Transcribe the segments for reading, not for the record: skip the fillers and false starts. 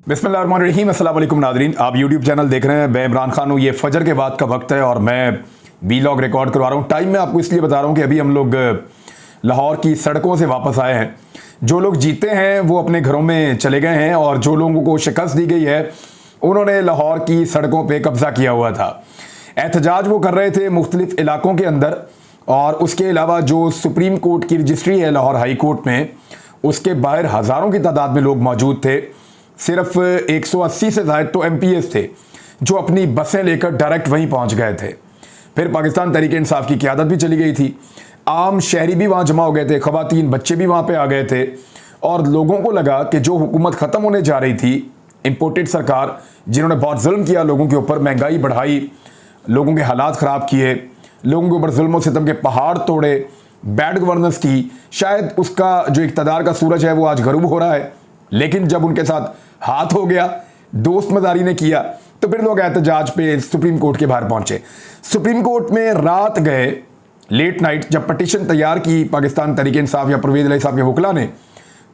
बिस्मिल्लाहिर्रहमानिर्रहीम। अस्सलाम वालेकुम नाज़रीन, आप यूट्यूब चैनल देख रहे हैं। मैं इमरान खान हूँ। ये फजर के बाद का वक्त है और मैं वीलॉग रिकॉर्ड करवा रहा हूँ। टाइम मैं आपको इसलिए बता रहा हूँ कि अभी हम लोग लाहौर की सड़कों से वापस आए हैं। जो लोग जीते हैं वो अपने घरों में चले गए हैं और जो लोगों को शिकस्त दी गई है उन्होंने लाहौर की सड़कों पर कब्जा किया हुआ था। एहतजाज वो कर रहे थे मुख्तलिफ इलाकों के अंदर, और उसके अलावा जो सुप्रीम कोर्ट की रजिस्ट्री है लाहौर हाई कोर्ट में, उसके बाहर हज़ारों की तादाद में लोग मौजूद थे। सिर्फ 180 से ज़ायद तो MPs थे जो अपनी बसें लेकर डायरेक्ट वहीं पहुंच गए थे। फिर पाकिस्तान तहरीक इंसाफ की क़यादत भी चली गई थी। आम शहरी भी वहाँ जमा हो गए थे, ख़वातीन बच्चे भी वहाँ पे आ गए थे। और लोगों को लगा कि जो हुकूमत ख़त्म होने जा रही थी, इम्पोर्टेड सरकार जिन्होंने बहुत जुल्म किया लोगों के ऊपर, महंगाई बढ़ाई, लोगों के हालात ख़राब किए, लोगों के ऊपर जुल्म और सितम के पहाड़ तोड़े, बैड गवर्नेंस की, शायद उसका जो इक़्तिदार का सूरज है वो आज गरूब हो रहा है। लेकिन जब उनके साथ हाथ हो गया, दोस्त मदारी ने किया, तो फिर लोग एहतजाज पे सुप्रीम कोर्ट के बाहर पहुंचे। सुप्रीम कोर्ट में रात गए, लेट नाइट, जब पटिशन तैयार की पाकिस्तान तहरीक इंसाफ या परवेज़ इलाही साहब के वकला ने,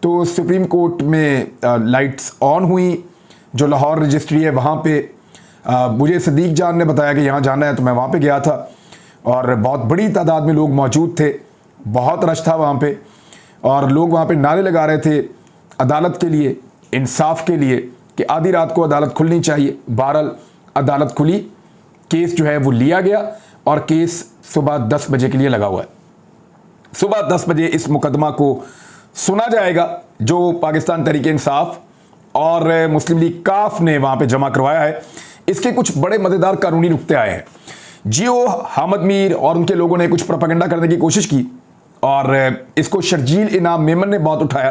तो सुप्रीम कोर्ट में लाइट्स ऑन हुई। जो लाहौर रजिस्ट्री है वहाँ पे मुझे सदीक जान ने बताया कि यहाँ जाना है, तो मैं वहाँ पे गया था और बहुत बड़ी तादाद में लोग मौजूद थे। बहुत रश था वहाँ पे और लोग वहाँ पे नारे लगा रहे थे अदालत के लिए, इंसाफ के लिए, कि आधी रात को अदालत खुलनी चाहिए। बहरहाल अदालत खुली, केस जो है वो लिया गया और केस सुबह 10 बजे के लिए लगा हुआ है। सुबह 10 बजे इस मुकदमा को सुना जाएगा जो पाकिस्तान तहरीक इंसाफ और मुस्लिम लीग काफ ने वहाँ पे जमा करवाया है। इसके कुछ बड़े मज़ेदार कानूनी नुक्ते आए हैं। जियो हामिद मीर और उनके लोगों ने कुछ प्रोपेगेंडा करने की कोशिश की और इसको शर्जील इनाम मेमन ने बहुत उठाया,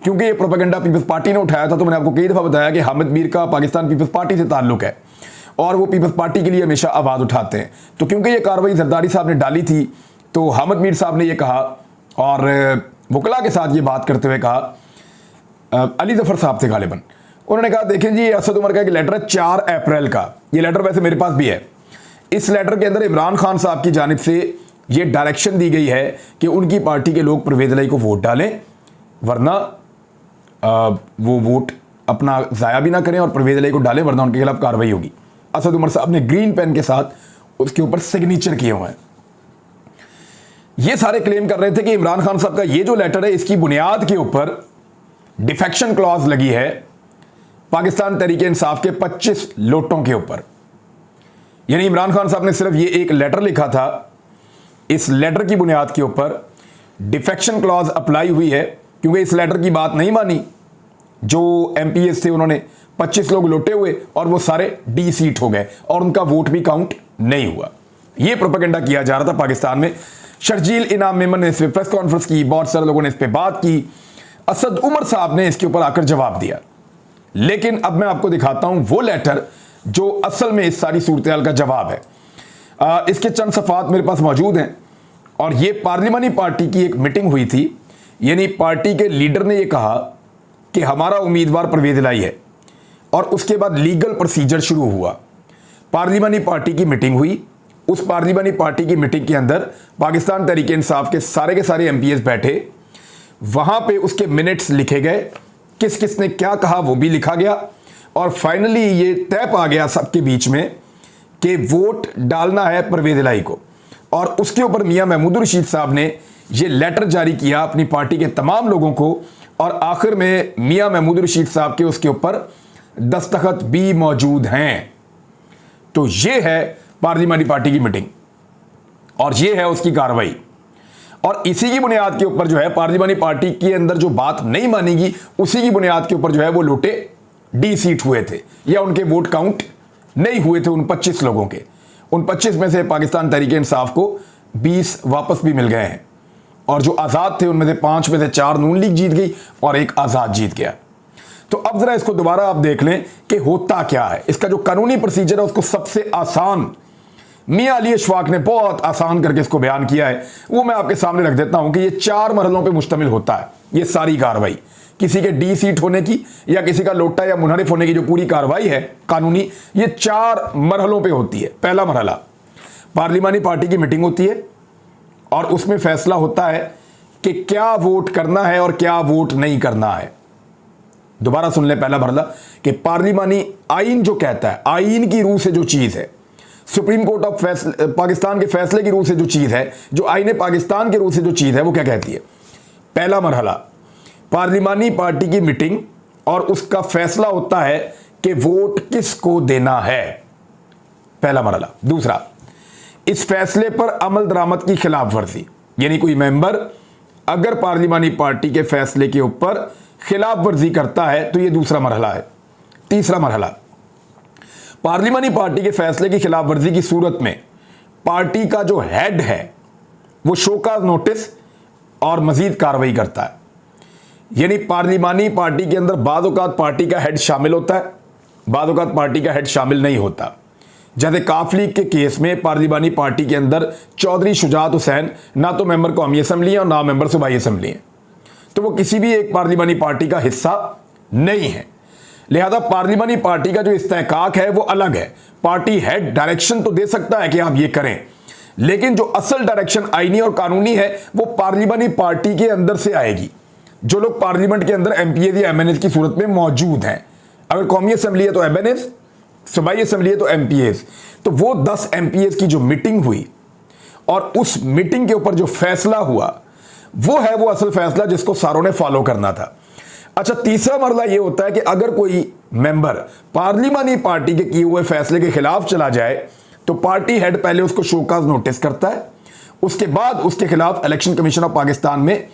क्योंकि ये प्रोपेगेंडा पीपल्स पार्टी ने उठाया था। तो मैंने आपको कई दफ़ा बताया कि हामिद मीर का पाकिस्तान पीपल्स पार्टी से ताल्लुक़ है और वो पीपल्स पार्टी के लिए हमेशा आवाज़ उठाते हैं। तो क्योंकि ये कार्रवाई जरदारी साहब ने डाली थी, तो हामिद मीर साहब ने ये कहा और वकला के साथ ये बात करते हुए कहा, अली जफ़र साहब थे गालिबन, उन्होंने कहा देखें जी, ये असद उमर का एक लेटर है 4 अप्रैल का। ये लेटर वैसे मेरे पास भी है। इस लेटर के अंदर इमरान खान साहब की जानिब से ये डायरेक्शन दी गई है कि उनकी पार्टी के लोग परवेज़ इलाही को वोट डालें, वरना वो वोट अपना ज़ाया भी ना करें और परवेज़ इलाही को डालें, वरना उनके खिलाफ कार्रवाई होगी। असद उमर साहब ने ग्रीन पेन के साथ उसके ऊपर सिग्नेचर किए हुए हैं। ये सारे क्लेम कर रहे थे कि इमरान खान साहब का ये जो लेटर है, इसकी बुनियाद के ऊपर डिफेक्शन क्लॉज लगी है पाकिस्तान तहरीक इंसाफ के 25 लोटों के ऊपर। यानी इमरान खान साहब ने सिर्फ ये एक लेटर लिखा था, इस लेटर की बुनियाद के ऊपर डिफेक्शन क्लॉज अप्लाई हुई है, क्योंकि इस लेटर की बात नहीं मानी। जो MPs थे उन्होंने 25 लोग लौटे हुए और वो सारे डी सीट हो गए और उनका वोट भी काउंट नहीं हुआ। ये प्रोपेगेंडा किया जा रहा था पाकिस्तान में। शर्जील इनाम मेमन ने इस पर प्रेस कॉन्फ्रेंस की, बहुत सारे लोगों ने इस पर बात की। असद उमर साहब ने इसके ऊपर आकर जवाब दिया। लेकिन अब मैं आपको दिखाता हूं वो लेटर जो असल में इस सारी सूरत हाल का जवाब है। इसके चंद सफ़ात मेरे पास मौजूद हैं और ये पार्लिमानी पार्टी की एक मीटिंग हुई थी। यानी पार्टी के लीडर ने यह कहा कि हमारा उम्मीदवार परवेज़ इलाही है और उसके बाद लीगल प्रोसीजर शुरू हुआ। पार्लिमानी पार्टी की मीटिंग हुई। उस पार्लिमानी पार्टी की मीटिंग के अंदर पाकिस्तान तहरीक इंसाफ के सारे MPs बैठे, वहां पे उसके मिनट्स लिखे गए, किस किस ने क्या कहा वो भी लिखा गया और फाइनली ये तय पा गया सबके बीच में कि वोट डालना है परवेज़ इलाही को। और उसके ऊपर मियां महमूद रशीद साहब ने ये लेटर जारी किया अपनी पार्टी के तमाम लोगों को और आखिर में मियां महमूद रशीद साहब के उसके ऊपर दस्तखत भी मौजूद हैं। तो ये है पार्लिमानी पार्टी की मीटिंग और ये है उसकी कार्रवाई। और इसी की बुनियाद के ऊपर जो है पार्लिमानी पार्टी के अंदर जो बात नहीं मानेगी, उसी की बुनियाद के ऊपर जो है वो लोटे डी सीट हुए थे या उनके वोट काउंट नहीं हुए थे। उन 25 लोगों के, उन 25 में से पाकिस्तान तहरीक इंसाफ को 20 वापस भी मिल गए हैं और जो आज़ाद थे उनमें से 5 में से 4 नून लीग जीत गई और 1 आज़ाद जीत गया। तो अब जरा इसको दोबारा आप देख लें कि होता क्या है। इसका जो कानूनी प्रोसीजर है उसको सबसे आसान मियां अली अशफाक ने बहुत आसान करके इसको बयान किया है। वो मैं आपके सामने रख देता हूं कि ये 4 मरहलों पे मुश्तमिल होता है ये सारी कार्रवाई। किसी के डी सीट होने की या किसी का लोटा या मुनहरिफ होने की जो पूरी कार्रवाई है कानूनी, ये 4 मरहलों पे होती है। पहला मरहला, पार्लिमानी पार्टी की मीटिंग होती है और उसमें फैसला होता है कि क्या वोट करना है और क्या वोट नहीं करना है। दोबारा सुन लें पहला मरहला कि पार्लिमानी आइन जो कहता है, आइन की रूह से जो चीज़ है, सुप्रीम कोर्ट ऑफ पाकिस्तान के फैसले की रूह से जो चीज़ है, जो आइन पाकिस्तान के रूह से जो चीज़ है, वो क्या कहती है। पहला मरहला, पार्लिमानी पार्टी की मीटिंग और उसका फैसला होता है कि वोट किसको देना है, पहला मरहला। दूसरा, इस फैसले पर अमल दरामद की खिलाफ वर्जी, यानी कोई मेंबर अगर पार्लिमानी पार्टी के फैसले के ऊपर खिलाफ वर्जी करता है तो यह दूसरा मरहला है। तीसरा मरहला, पार्लिमानी पार्टी के फैसले की खिलाफ वर्जी की सूरत में पार्टी का जो हेड है वो शोकाज नोटिस और मजीद कार्रवाई करता है। यानी पार्लिमानी पार्टी के अंदर बाद औक़ात पार्टी का हेड शामिल होता है, बाद औक़ात पार्टी का हेड शामिल नहीं होता। जैसे काफ लीग के केस में पार्लिमानी पार्टी के अंदर चौधरी शुजात हुसैन ना तो मेंबर कौमी असम्बली है और ना मेंबर सूबाई असम्बली है, तो वो किसी भी एक पार्लिमानी पार्टी का हिस्सा नहीं है। लिहाजा पार्लिमानी पार्टी का जो इस्तेहकाक है वो अलग है। पार्टी हेड डायरेक्शन तो दे सकता है कि आप ये करें, लेकिन जो असल डायरेक्शन आईनी और कानूनी है वो पार्लिमानी पार्टी के अंदर से आएगी। जो लोग पार्लियामेंट के अंदर एमपीएज या एमएनएज की सूरत में मौजूद हैं, अगर कौमी असम्बली है तो एमएनएज, सूबाई असम्बली है तो एमपीएज, तो वो 10 एमपीएज की जो मीटिंग हुई और उस मीटिंग के ऊपर जो फैसला हुआ वो है वो असल फैसला जिसको सारों ने फॉलो करना था। अच्छा, तीसरा मरला ये होता है कि अगर कोई मेंबर पार्लिमानी पार्टी के किए हुए फैसले के खिलाफ चला जाए तो पार्टी हेड पहले उसको शोकाज नोटिस करता है, उसके बाद उसके खिलाफ इलेक्शन कमीशन ऑफ पाकिस्तान में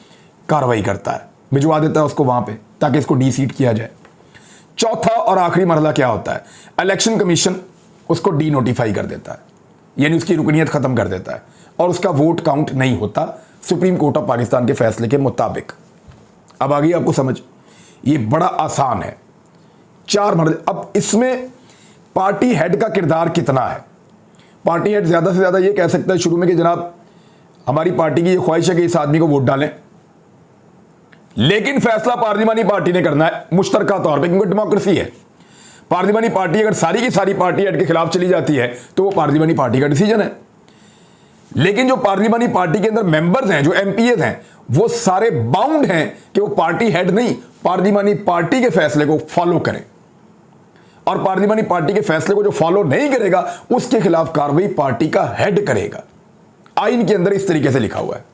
कार्रवाई करता है, भिजवा देता है उसको वहां पे ताकि इसको डी-सीट किया जाए। चौथा और आखिरी मरहला क्या होता है, इलेक्शन कमीशन उसको डी नोटिफाई कर देता है, यानी उसकी रुकनीत खत्म कर देता है और उसका वोट काउंट नहीं होता सुप्रीम कोर्ट ऑफ पाकिस्तान के फैसले के मुताबिक। अब आ गई आपको समझ, ये बड़ा आसान है। 4 मरहले। अब इसमें पार्टी हेड का किरदार कितना है। पार्टी हेड ज्यादा से ज्यादा ये कह सकता है शुरू में कि जनाब हमारी पार्टी की ये ख्वाहिश है कि इस आदमी को वोट डालें, लेकिन फैसला पार्लिमानी पार्टी ने करना है मुश्तरका तौर पे, क्योंकि डेमोक्रेसी है। पार्लिमानी पार्टी अगर सारी की सारी पार्टी हेड के खिलाफ चली जाती है तो वो पार्लिमानी पार्टी का डिसीजन है, लेकिन जो पार्लिमानी पार्टी के अंदर मेंबर्स हैं, जो एमपीएज हैं, वो सारे बाउंड हैं कि वो पार्टी हेड नहीं, पार्लिमानी पार्टी के फैसले को फॉलो करें, और पार्लिमानी पार्टी के फैसले को जो फॉलो नहीं करेगा उसके खिलाफ कार्रवाई पार्टी का हेड करेगा। आइन के अंदर इस तरीके से लिखा हुआ है।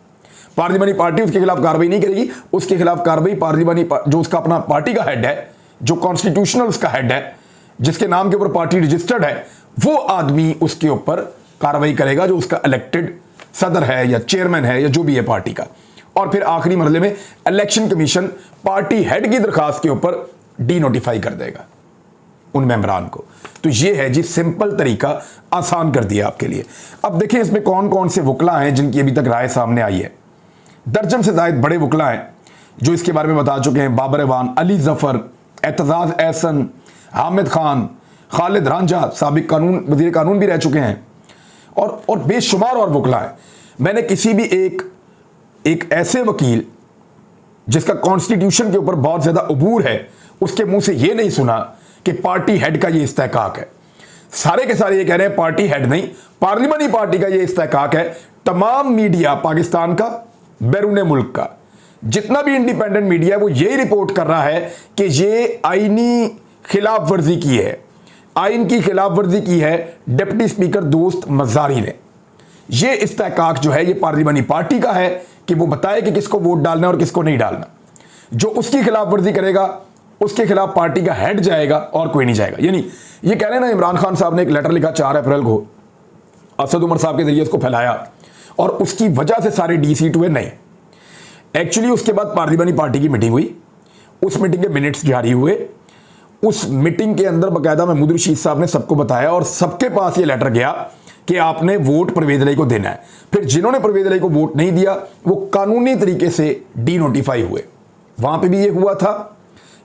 पार्लिमानी पार्टी उसके खिलाफ कार्रवाई नहीं करेगी, उसके खिलाफ कार्रवाई पार्लिमानी जो उसका अपना पार्टी का हेड है, जो कॉन्स्टिट्यूशनल उसका हेड है, जिसके नाम के ऊपर पार्टी रजिस्टर्ड है, वो आदमी उसके ऊपर कार्रवाई करेगा, जो उसका इलेक्टेड सदर है या चेयरमैन है या जो भी है पार्टी का। और फिर आखिरी मरहले में इलेक्शन कमीशन पार्टी हेड की दरखास्त के ऊपर डी नोटिफाई कर देगा उन मेंबरान को। तो ये है जी सिंपल तरीका, आसान कर दिया आपके लिए। अब देखिए इसमें कौन कौन से वकला हैं जिनकी अभी तक राय सामने आई है। दर्जन से ज्यादा बड़े वकला हैं जो इसके बारे में बता चुके हैं। बाबर एवान, अली जफर, एतजाज एहसन, हामिद खान, खालिद रांझा साबिक वजीर कानून भी रह चुके हैं, और बेशुमार और वकला हैं। मैंने किसी भी एक ऐसे वकील जिसका कॉन्स्टिट्यूशन के ऊपर बहुत ज्यादा अबूर है उसके मुंह से यह नहीं सुना कि पार्टी हेड का यह इस्तेहकाक है। सारे के सारे ये कह रहे हैं पार्टी हेड नहीं, पार्लिमानी पार्टी का यह इस्तेहकाक है। तमाम मीडिया पाकिस्तान का, बैरून मुल्क का, जितना भी इंडिपेंडेंट मीडिया है वो यही रिपोर्ट कर रहा है कि ये आईनी खिलाफ वर्जी की है, आइन की खिलाफ वर्जी की है डिप्टी स्पीकर दोस्त मज़ारी ने। ये इस्तेहकाक जो है ये पार्लिमानी पार्टी का है कि वो बताए कि किसको वोट डालना और किसको नहीं डालना। जो उसकी खिलाफ वर्जी करेगा उसके खिलाफ पार्टी का हेड जाएगा और कोई नहीं जाएगा। यानी ये कह रहे हैं ना, इमरान खान साहब ने एक लेटर लिखा 4 अप्रैल को, असद उमर साहब के जरिए उसको फैलाया और उसकी वजह से सारे डी-सीट हुए। नहीं, एक्चुअली उसके बाद पार्लिमानी पार्टी की मीटिंग हुई, उस मीटिंग के मिनट्स जारी हुए, उस मीटिंग के अंदर बाकायदा महमूद रशीद साहब ने सबको बताया और सबके पास ये लेटर गया कि आपने वोट परवेज इलाही को देना है। फिर जिन्होंने परवेज इलाही को वोट नहीं दिया वो कानूनी तरीके से डी नोटिफाई हुए। वहां पे भी ये हुआ था,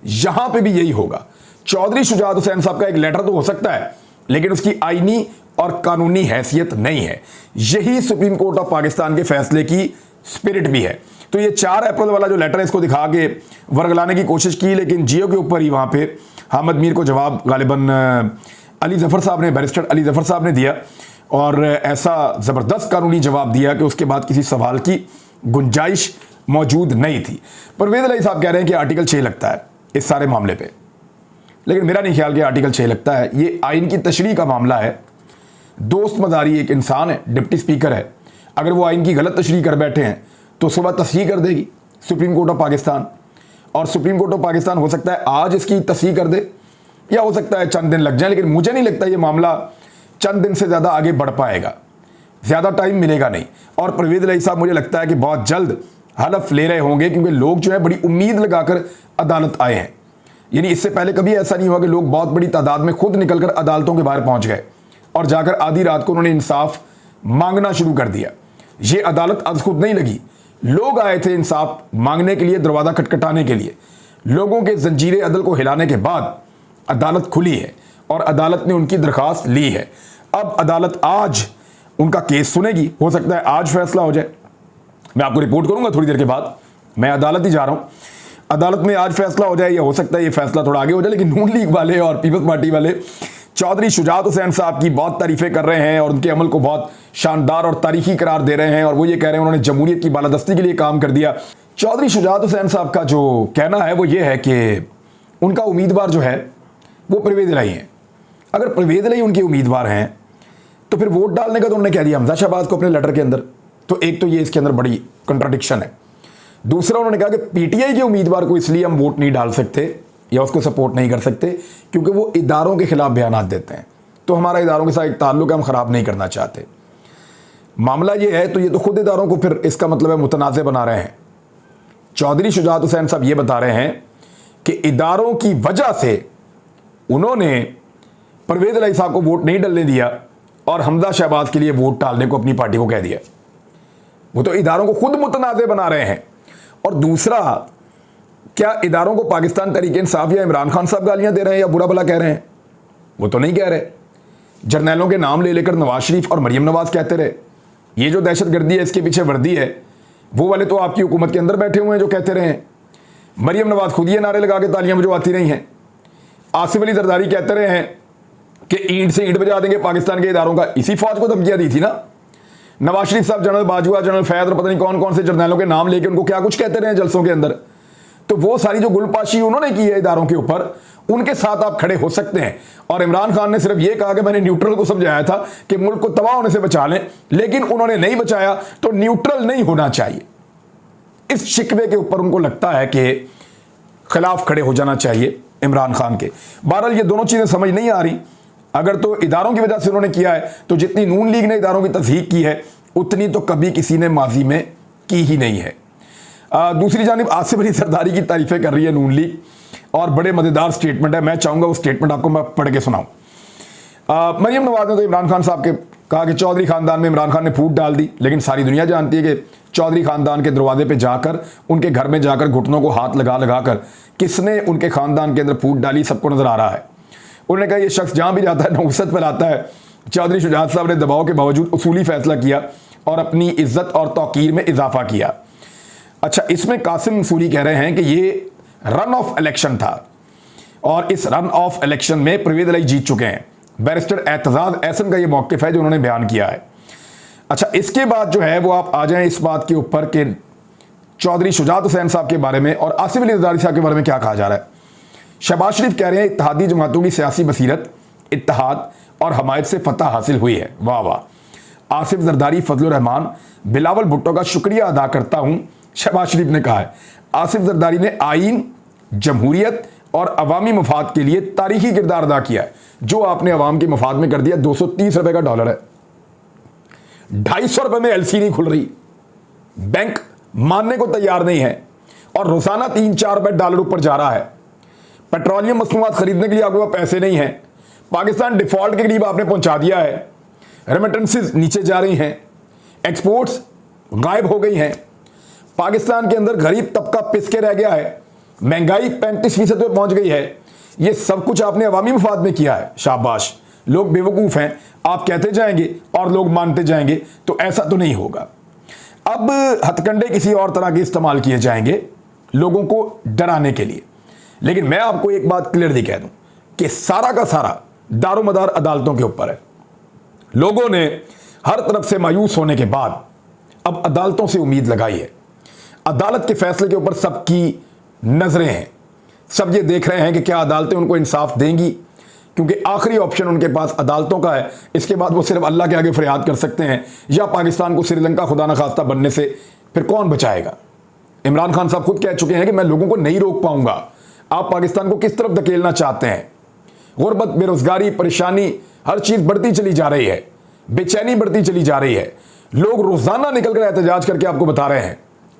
यहां पे भी यही होगा। चौधरी शुजात हुसैन साहब का एक लेटर तो हो सकता है लेकिन उसकी आईनी और कानूनी हैसियत नहीं है। यही सुप्रीम कोर्ट ऑफ पाकिस्तान के फैसले की स्पिरिट भी है। तो ये 4 अप्रैल वाला जो लेटर है इसको दिखा के वर्गलाने की कोशिश की, लेकिन जियो के ऊपर ही वहां पे हामिद मीर को जवाब गालिबन अली जफर साहब ने, बैरिस्टर अली जफर साहब ने दिया, और ऐसा जबरदस्त कानूनी जवाब दिया कि उसके बाद किसी सवाल की गुंजाइश मौजूद नहीं थी। परवेज इलाही साहब कह रहे हैं कि आर्टिकल 6 लगता है, इस सारे मामले पे। लेकिन मेरा नहीं ख्याल कि आर्टिकल 6 लगता है। ये आइन की तशरीह का मामला है। दोस्त मदारी एक इंसान है, डिप्टी स्पीकर है, अगर वो आइन की गलत तशरीह कर बैठे हैं तो सुबह तस्हीह कर देगी सुप्रीम कोर्ट ऑफ पाकिस्तान, और सुप्रीम कोर्ट ऑफ पाकिस्तान हो सकता है आज इसकी तस्हीह कर दे या हो सकता है चंद दिन लग जाए। लेकिन मुझे नहीं लगता ये मामला चंद दिन से ज़्यादा आगे बढ़ पाएगा, ज़्यादा टाइम मिलेगा नहीं। और परवेज़ इलाही साहब मुझे लगता है कि बहुत जल्द हलफ ले रहे होंगे, क्योंकि लोग जो है बड़ी उम्मीद लगाकर अदालत आए हैं। यानी इससे पहले कभी ऐसा नहीं हुआ कि लोग बहुत बड़ी तादाद में खुद निकलकर अदालतों के बाहर पहुंच गए और जाकर आधी रात को उन्होंने इंसाफ मांगना शुरू कर दिया। ये अदालत आज खुद नहीं लगी, लोग आए थे इंसाफ मांगने के लिए, दरवाज़ा खटखटाने के लिए। लोगों के जंजीरे अदल को हिलाने के बाद अदालत खुली है और अदालत ने उनकी दरख्वास्त ली है। अब अदालत आज उनका केस सुनेगी, हो सकता है आज फैसला हो जाए। मैं आपको रिपोर्ट करूंगा थोड़ी देर के बाद, मैं अदालत ही जा रहा हूं, अदालत में आज फैसला हो जाए या हो सकता है ये फैसला थोड़ा आगे हो जाए। लेकिन नून लीग वाले और पीपल्स पार्टी वाले चौधरी शुजात हुसैन साहब की बहुत तारीफें कर रहे हैं और उनके अमल को बहुत शानदार और तारीखी करार दे रहे हैं, और वो ये कह रहे हैं उन्होंने जमहूरियत की बालादस्ती के लिए काम कर दिया। चौधरी शुजात हुसैन साहब का जो कहना है वो ये है कि उनका उम्मीदवार जो है वो परवेज़ इलाही हैं। अगर परवेज़ इलाही उनके उम्मीदवार हैं तो फिर वोट डालने का तो उन्होंने कह दिया हमजा शहबाज को अपने लेटर के अंदर, तो एक तो ये इसके अंदर बड़ी कंट्राडिक्शन है। दूसरा उन्होंने कहा कि पीटीआई के उम्मीदवार को इसलिए हम वोट नहीं डाल सकते या उसको सपोर्ट नहीं कर सकते क्योंकि वो इदारों के खिलाफ बयान देते हैं, तो हमारा इदारों के साथ एक ताल्लुक हम ख़राब नहीं करना चाहते। मामला ये है तो ये तो खुद इदारों को फिर इसका मतलब है मुतनाज़ बना रहे हैं। चौधरी शुजात हुसैन साहब ये बता रहे हैं कि इदारों की वजह से उन्होंने परवेज़ इलाही साहब को वोट नहीं डालने दिया और हमजा शहबाज के लिए वोट डालने को अपनी पार्टी को कह दिया। वो तो इदारों को खुद मुतनाज़ बना रहे हैं। और दूसरा, क्या इदारों को पाकिस्तान तहरीक इंसाफ या इमरान खान साहब गालियां दे रहे हैं या बुरा भला कह रहे हैं? वो तो नहीं कह रहे। जर्नैलों के नाम ले लेकर नवाज शरीफ और मरियम नवाज कहते रहे। ये जो दहशतगर्दी है इसके पीछे वर्दी है, वो वाले तो आपकी हुकूमत के अंदर बैठे हुए हैं जो कहते रहे हैं। मरियम नवाज खुद ये नारे लगा के तालियां बजवाती रही हैं। आसिफ अली जरदारी कहते रहे हैं कि ईंट से ईंट बजा देंगे पाकिस्तान के इदारों का, इसी फौज को धमकियां दी थी ना। नवाज शरीफ साहब जनरल बाजवा, जनरल फैद और पता नहीं कौन कौन से जर्नैलों के नाम लेके उनको क्या कुछ कहते रहे जलसों के अंदर। तो वो सारी जो गुलपाशी उन्होंने की है इदारों के ऊपर, उनके साथ आप खड़े हो सकते हैं। और इमरान खान ने सिर्फ ये कहा कि मैंने न्यूट्रल को समझाया था कि मुल्क को तबाह होने से बचा लें, लेकिन उन्होंने नहीं बचाया, तो न्यूट्रल नहीं होना चाहिए। इस शिकवे के ऊपर उनको लगता है कि खिलाफ खड़े हो जाना चाहिए इमरान खान के। बहरहाल ये दोनों चीज़ें समझ नहीं आ रही। अगर तो इदारों की वजह से उन्होंने किया है, तो जितनी नून लीग ने इदारों की तस्दीक की है उतनी तो कभी किसी ने माजी में की ही नहीं है। दूसरी जानिब आसिफ अली जरदारी की तारीफें कर रही है नून लीग, और बड़े मज़ेदार स्टेटमेंट है। मैं चाहूँगा वो स्टेटमेंट आपको मैं पढ़ के सुनाऊँ। मरियम नवाज ने तो इमरान खान साहब के कहा कि चौधरी ख़ानदान में इमरान खान ने फूट डाल दी, लेकिन सारी दुनिया जानती है कि चौधरी ख़ानदान के दरवाजे पे जाकर, उनके घर में जाकर घुटनों को हाथ लगा लगा कर किसने उनके ख़ानदान के अंदर फूट डाली सबको नज़र आ रहा है। उन्होंने कहा ये शख्स जहाँ भी जाता है नौसत फैलाता है। चौधरी शुजात साहब ने दबाव के बावजूद उसूली फैसला किया और अपनी इज्जत और तौकीर में इजाफा किया। अच्छा, इसमें कासिम उसूली कह रहे हैं कि ये रन ऑफ इलेक्शन था और इस रन ऑफ इलेक्शन में परवेज़ इलाही जीत चुके हैं। बैरिस्टर एतजाज़ एहसन का ये मौक़िफ़ है जो उन्होंने बयान किया है। अच्छा, इसके बाद जो है वो आप आ जाएं इस बात के ऊपर कि चौधरी शुजात हुसैन साहब के बारे में और आसिफ अली जरदारी साहब के बारे में क्या कहा जा रहा है। शहबाज शरीफ कह रहे हैं इत्तेहादी जमातों की सियासी बसीरत, इत्तेहाद और हमायत से फतह हासिल हुई है। वाह वाह। आसिफ जरदारी, फजलुर रहमान, बिलावल भुट्टो का शुक्रिया अदा करता हूं, शहबाज शरीफ ने कहा है। आसिफ जरदारी ने आइन, जमहूरियत और अवामी मफाद के लिए तारीखी किरदार अदा किया है। जो आपने अवाम के मफाद में कर दिया। 230 रुपए का डॉलर है, 250 रुपए में एलसी नहीं खुल रही, बैंक मानने को तैयार नहीं है, और रोजाना 3-4 रुपए डॉलर ऊपर जा रहा है। पेट्रोलियम मसनूआत खरीदने के लिए आपके पास पैसे नहीं है। पाकिस्तान डिफॉल्ट के करीब आपने पहुंचा दिया है। रेमिटेंसेस नीचे जा रही हैं, एक्सपोर्ट्स गायब हो गई हैं। पाकिस्तान के अंदर गरीब तबका पिस के रह गया है। महंगाई 35% पे पहुंच गई है। ये सब कुछ आपने अवामी मफाद में किया है। शाबाश। लोग बेवकूफ़ हैं, आप कहते जाएंगे और लोग मानते जाएंगे, तो ऐसा तो नहीं होगा। अब हथकंडे किसी और तरह के इस्तेमाल किए जाएंगे लोगों को डराने के लिए। लेकिन मैं आपको एक बात क्लियरली कह दूं कि सारा का सारा दारोमदार अदालतों के ऊपर है। लोगों ने हर तरफ से मायूस होने के बाद अब अदालतों से उम्मीद लगाई है। अदालत के फैसले के ऊपर सबकी नजरें हैं। सब ये देख रहे हैं कि क्या अदालतें उनको इंसाफ देंगी, क्योंकि आखिरी ऑप्शन उनके पास अदालतों का है। इसके बाद वो सिर्फ अल्लाह के आगे फरियाद कर सकते हैं, या पाकिस्तान को श्रीलंका खुदा न खास्ता बनने से फिर कौन बचाएगा। इमरान खान साहब खुद कह चुके हैं कि मैं लोगों को नहीं रोक पाऊंगा। आप पाकिस्तान को किस तरफ धकेलना चाहते हैं? गुर्बत, बेरोजगारी, परेशानी, हर चीज बढ़ती चली जा रही है, बेचैनी बढ़ती चली जा रही है। लोग रोजाना निकलकर एहतजाज करके आपको बता रहे हैं,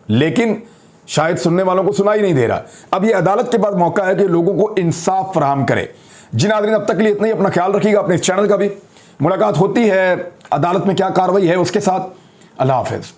लेकिन शायद सुनने वालों को सुनाई नहीं दे रहा। अब ये अदालत के पास मौका है कि लोगों को इंसाफ फराहम करे। जी नाज़रीन, अब तक के लिए इतना ही। अपना ख्याल रखिएगा, अपने इस चैनल का भी। मुलाकात होती है अदालत में क्या कार्रवाई है उसके साथ। अल्लाह हाफिज।